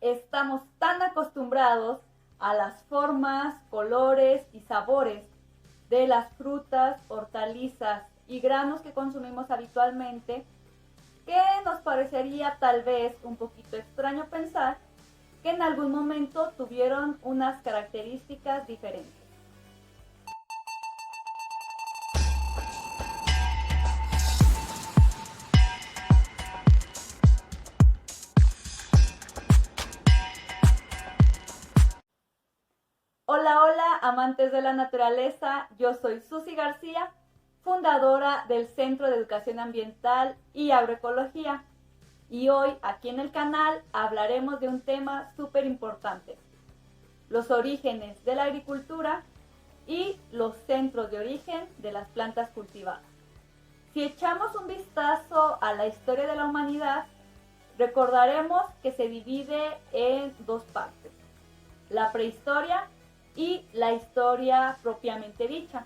estamos tan acostumbrados a las formas, colores y sabores de las frutas, hortalizas y granos que consumimos habitualmente, que nos parecería tal vez un poquito extraño pensar que en algún momento tuvieron unas características diferentes. Hola, hola, amantes de la naturaleza, yo soy Susi García, fundadora del Centro de Educación Ambiental y Agroecología. Y hoy aquí en el canal hablaremos de un tema súper importante: los orígenes de la agricultura y los centros de origen de las plantas cultivadas. Si echamos un vistazo a la historia de la humanidad, recordaremos que se divide en dos partes: la prehistoria y la historia propiamente dicha.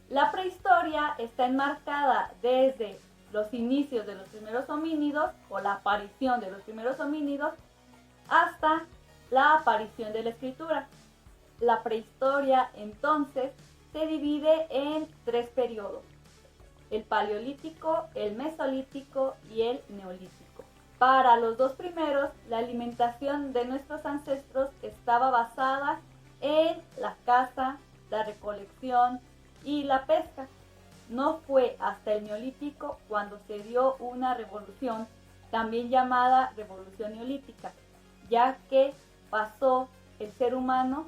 La prehistoria está enmarcada desde los inicios de los primeros homínidos o la aparición de los primeros homínidos hasta la aparición de la escritura. La prehistoria entonces se divide en tres periodos: el paleolítico, el mesolítico y el neolítico. Para los dos primeros, la alimentación de nuestros ancestros estaba basada en la caza, la recolección y la pesca. No fue hasta el neolítico cuando se dio una revolución, también llamada revolución neolítica, ya que pasó el ser humano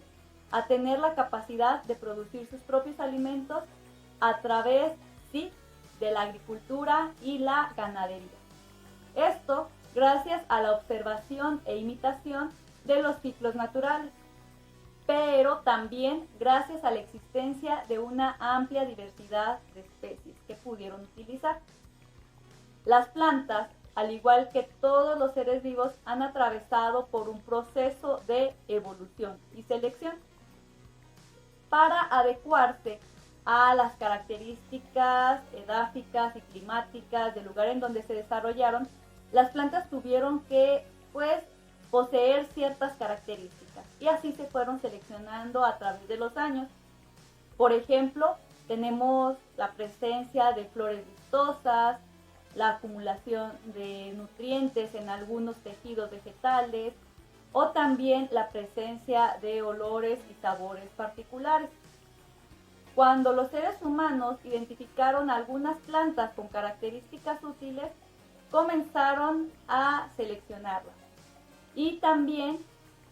a tener la capacidad de producir sus propios alimentos a través, sí, de la agricultura y la ganadería. Esto gracias a la observación e imitación de los ciclos naturales, pero también gracias a la existencia de una amplia diversidad de especies que pudieron utilizar. Las plantas, al igual que todos los seres vivos, han atravesado por un proceso de evolución y selección para adecuarse a las características edáficas y climáticas del lugar en donde se desarrollaron. Las plantas tuvieron que, poseer ciertas características y así se fueron seleccionando a través de los años. Por ejemplo, tenemos la presencia de flores vistosas, la acumulación de nutrientes en algunos tejidos vegetales o también la presencia de olores y sabores particulares. Cuando los seres humanos identificaron algunas plantas con características útiles, comenzaron a seleccionarlas y también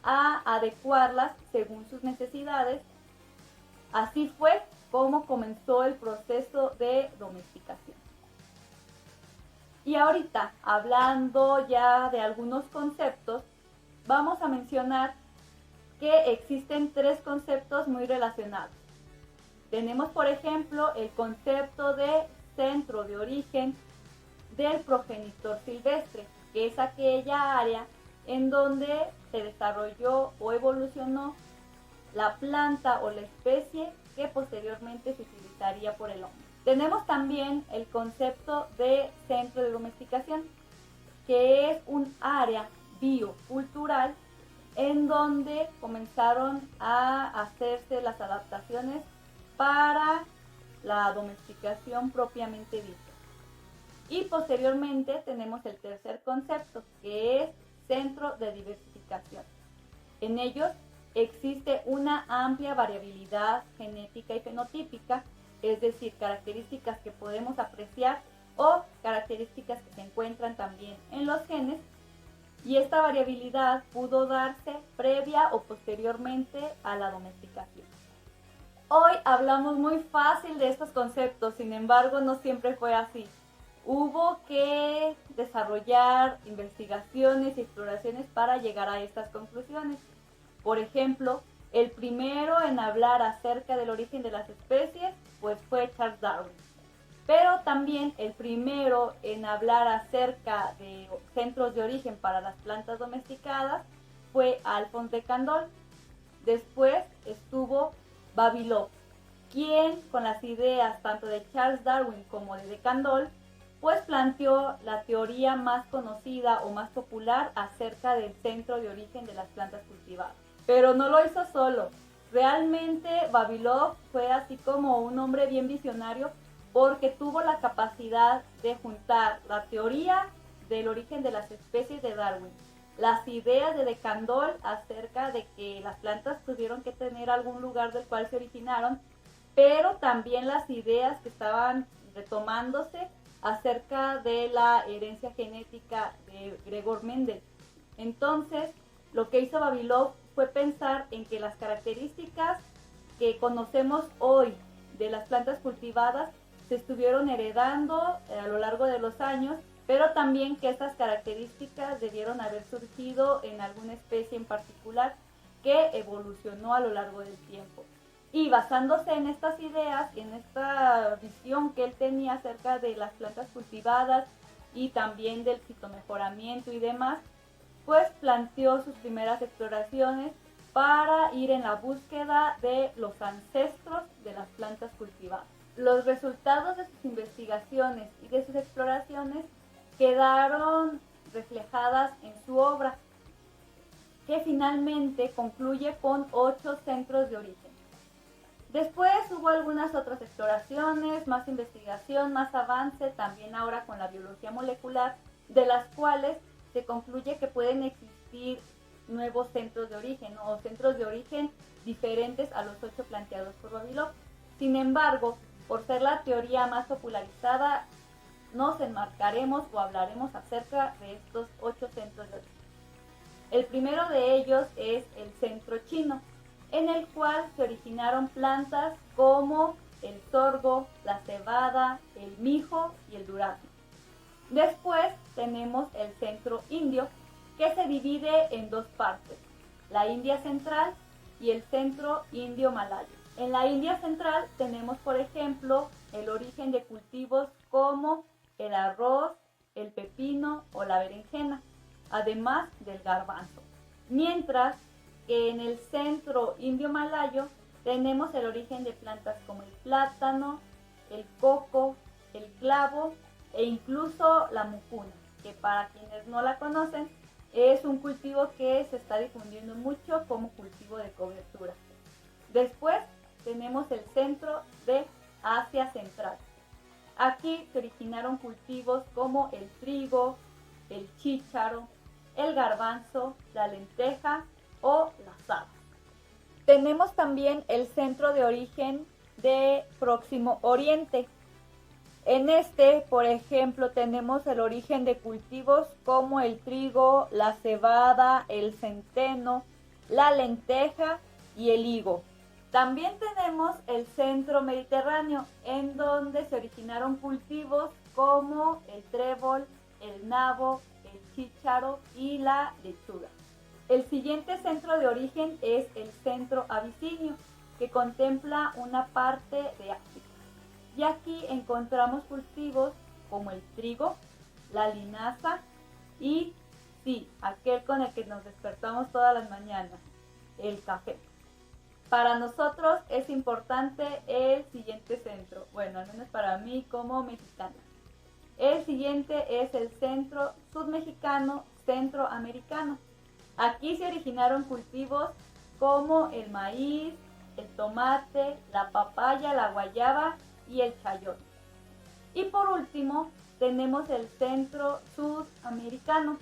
a adecuarlas según sus necesidades. Así fue como comenzó el proceso de domesticación. Y ahorita, hablando ya de algunos conceptos, vamos a mencionar que existen tres conceptos muy relacionados. Tenemos, por ejemplo, el concepto de centro de origen del progenitor silvestre, que es aquella área en donde se desarrolló o evolucionó la planta o la especie que posteriormente se utilizaría por el hombre. Tenemos también el concepto de centro de domesticación, que es un área biocultural en donde comenzaron a hacerse las adaptaciones para la domesticación propiamente dicha. Y posteriormente tenemos el tercer concepto, que es centro de diversificación. En ellos existe una amplia variabilidad genética y fenotípica, es decir, características que podemos apreciar o características que se encuentran también en los genes, y esta variabilidad pudo darse previa o posteriormente a la domesticación. Hoy hablamos muy fácil de estos conceptos, sin embargo, no siempre fue así. Hubo que desarrollar investigaciones y exploraciones para llegar a estas conclusiones. Por ejemplo, el primero en hablar acerca del origen de las especies, fue Charles Darwin. Pero también el primero en hablar acerca de centros de origen para las plantas domesticadas fue Alphonse de Candolle. Después estuvo Vavilov, quien con las ideas tanto de Charles Darwin como de Candolle pues planteó la teoría más conocida o más popular acerca del centro de origen de las plantas cultivadas. Pero no lo hizo solo. Realmente Vavilov fue así como un hombre bien visionario porque tuvo la capacidad de juntar la teoría del origen de las especies de Darwin, las ideas de Candolle acerca de que las plantas tuvieron que tener algún lugar del cual se originaron, pero también las ideas que estaban retomándose acerca de la herencia genética de Gregor Mendel. Entonces, lo que hizo Vavilov fue pensar en que las características que conocemos hoy de las plantas cultivadas se estuvieron heredando a lo largo de los años, pero también que estas características debieron haber surgido en alguna especie en particular que evolucionó a lo largo del tiempo. Y basándose en estas ideas, en esta visión que él tenía acerca de las plantas cultivadas y también del fitomejoramiento y demás, pues planteó sus primeras exploraciones para ir en la búsqueda de los ancestros de las plantas cultivadas. Los resultados de sus investigaciones y de sus exploraciones quedaron reflejadas en su obra, que finalmente concluye con 8 centros de origen. Después hubo algunas otras exploraciones, más investigación, más avance, también ahora con la biología molecular, de las cuales se concluye que pueden existir nuevos centros de origen, ¿no? O centros de origen diferentes a los 8 planteados por Vavilov. Sin embargo, por ser la teoría más popularizada, nos enmarcaremos o hablaremos acerca de estos 8 centros de origen. El primero de ellos es el centro chino, en el cual se originaron plantas como el sorgo, la cebada, el mijo y el durazno. Después tenemos el centro indio, que se divide en 2 partes, la India central y el centro indio malayo. En la India central tenemos, por ejemplo, el origen de cultivos como el arroz, el pepino o la berenjena, además del garbanzo. Mientras que en el centro indio malayo tenemos el origen de plantas como el plátano, el coco, el clavo e incluso la mucuna, que para quienes no la conocen es un cultivo que se está difundiendo mucho como cultivo de cobertura. Después tenemos el centro de Asia Central. Aquí se originaron cultivos como el trigo, el chícharo, el garbanzo, la lenteja o las habas. Tenemos también el centro de origen de Próximo Oriente. En este, por ejemplo, tenemos el origen de cultivos como el trigo, la cebada, el centeno, la lenteja y el higo. También tenemos el centro mediterráneo, en donde se originaron cultivos como el trébol, el nabo, el chícharo y la lechuga. El siguiente centro de origen es el centro abisinio, que contempla una parte de África. Y aquí encontramos cultivos como el trigo, la linaza y, sí, aquel con el que nos despertamos todas las mañanas, el café. Para nosotros es importante el siguiente centro, bueno, al menos para mí como mexicana. El siguiente es el centro sudmexicano centroamericano. Aquí se originaron cultivos como el maíz, el tomate, la papaya, la guayaba y el chayote. Y por último tenemos el centro sudamericano,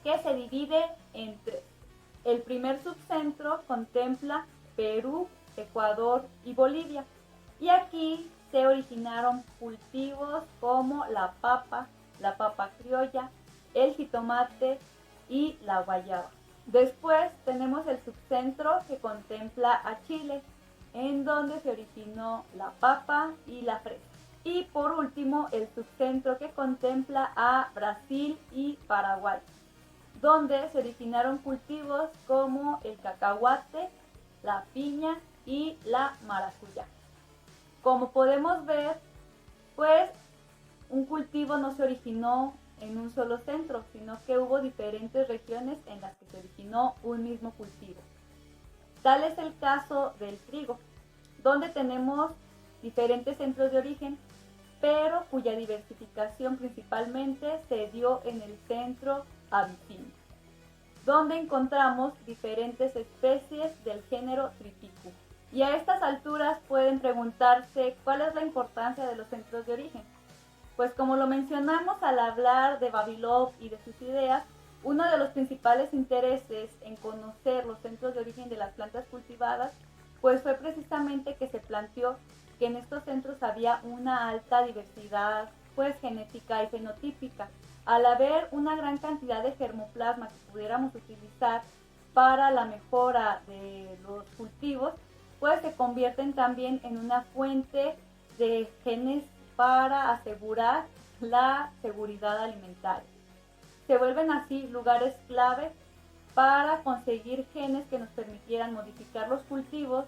que se divide en 3. El primer subcentro contempla Perú, Ecuador y Bolivia. Y aquí se originaron cultivos como la papa criolla, el jitomate y la guayaba. Después tenemos el subcentro que contempla a Chile, en donde se originó la papa y la fresa. Y por último el subcentro que contempla a Brasil y Paraguay, donde se originaron cultivos como el cacahuate, la piña y la maracuyá. Como podemos ver, pues un cultivo no se originó en un solo centro, sino que hubo diferentes regiones en las que se originó un mismo cultivo. Tal es el caso del trigo, donde tenemos diferentes centros de origen, pero cuya diversificación principalmente se dio en el centro Abisinio, donde encontramos diferentes especies del género Triticus. Y a estas alturas pueden preguntarse cuál es la importancia de los centros de origen. Pues como lo mencionamos al hablar de Vavilov y de sus ideas, uno de los principales intereses en conocer los centros de origen de las plantas cultivadas, pues fue precisamente que se planteó que en estos centros había una alta diversidad pues genética y fenotípica, al haber una gran cantidad de germoplasma que pudiéramos utilizar para la mejora de los cultivos, pues se convierten también en una fuente de genes para asegurar la seguridad alimentaria. Se vuelven así lugares clave para conseguir genes que nos permitieran modificar los cultivos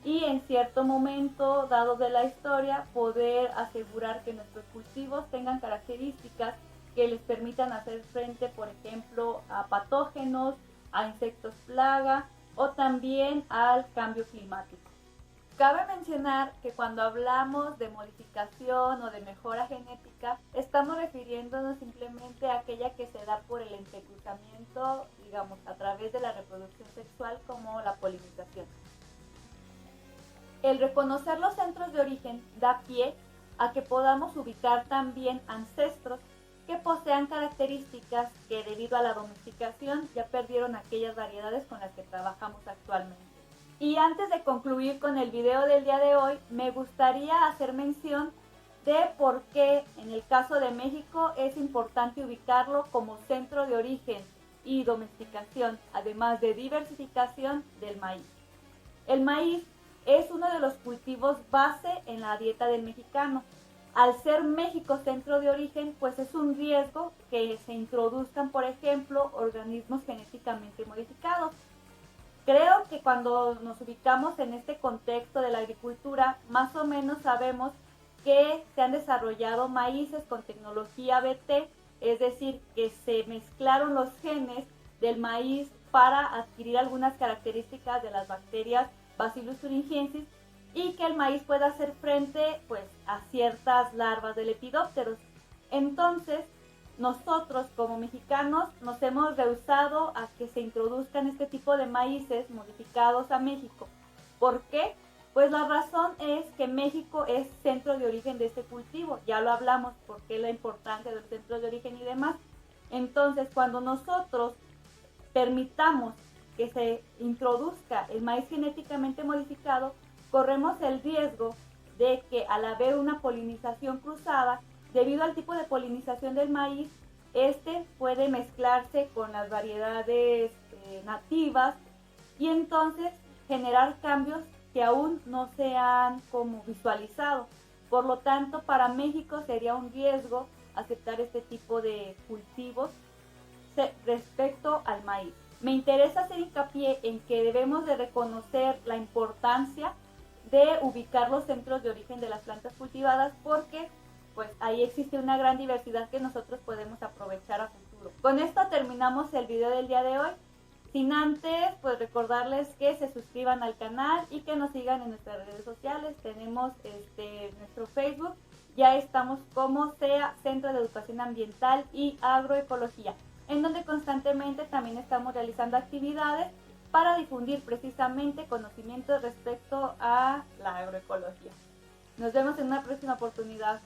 y en cierto momento dado de la historia poder asegurar que nuestros cultivos tengan características que les permitan hacer frente, por ejemplo, a patógenos, a insectos plaga o también al cambio climático. Cabe mencionar que cuando hablamos de modificación o de mejora genética, estamos refiriéndonos simplemente a aquella que se da por el entrecruzamiento, digamos, a través de la reproducción sexual como la polinización. El reconocer los centros de origen da pie a que podamos ubicar también ancestros que posean características que debido a la domesticación ya perdieron aquellas variedades con las que trabajamos actualmente. Y antes de concluir con el video del día de hoy, me gustaría hacer mención de por qué en el caso de México es importante ubicarlo como centro de origen y domesticación, además de diversificación del maíz. El maíz es uno de los cultivos base en la dieta del mexicano. Al ser México centro de origen, pues es un riesgo que se introduzcan, por ejemplo, organismos genéticamente modificados. Creo que cuando nos ubicamos en este contexto de la agricultura, más o menos sabemos que se han desarrollado maíces con tecnología BT, es decir, que se mezclaron los genes del maíz para adquirir algunas características de las bacterias Bacillus thuringiensis y que el maíz pueda hacer frente pues, a ciertas larvas de lepidópteros. Entonces, nosotros como mexicanos nos hemos rehusado a que se introduzcan este tipo de maíces modificados a México. ¿Por qué? Pues la razón es que México es centro de origen de este cultivo. Ya lo hablamos, por qué la importancia del centro de origen y demás. Entonces, cuando nosotros permitamos que se introduzca el maíz genéticamente modificado, corremos el riesgo de que al haber una polinización cruzada, debido al tipo de polinización del maíz, este puede mezclarse con las variedades nativas y entonces generar cambios que aún no se han como visualizado. Por lo tanto, para México sería un riesgo aceptar este tipo de cultivos respecto al maíz. Me interesa hacer hincapié en que debemos de reconocer la importancia de ubicar los centros de origen de las plantas cultivadas porque pues ahí existe una gran diversidad que nosotros podemos aprovechar a futuro. Con esto terminamos el video del día de hoy. Sin antes, pues recordarles que se suscriban al canal y que nos sigan en nuestras redes sociales. Tenemos nuestro Facebook, ya estamos como sea Centro de Educación Ambiental y Agroecología, en donde constantemente también estamos realizando actividades para difundir precisamente conocimientos respecto a la agroecología. Nos vemos en una próxima oportunidad.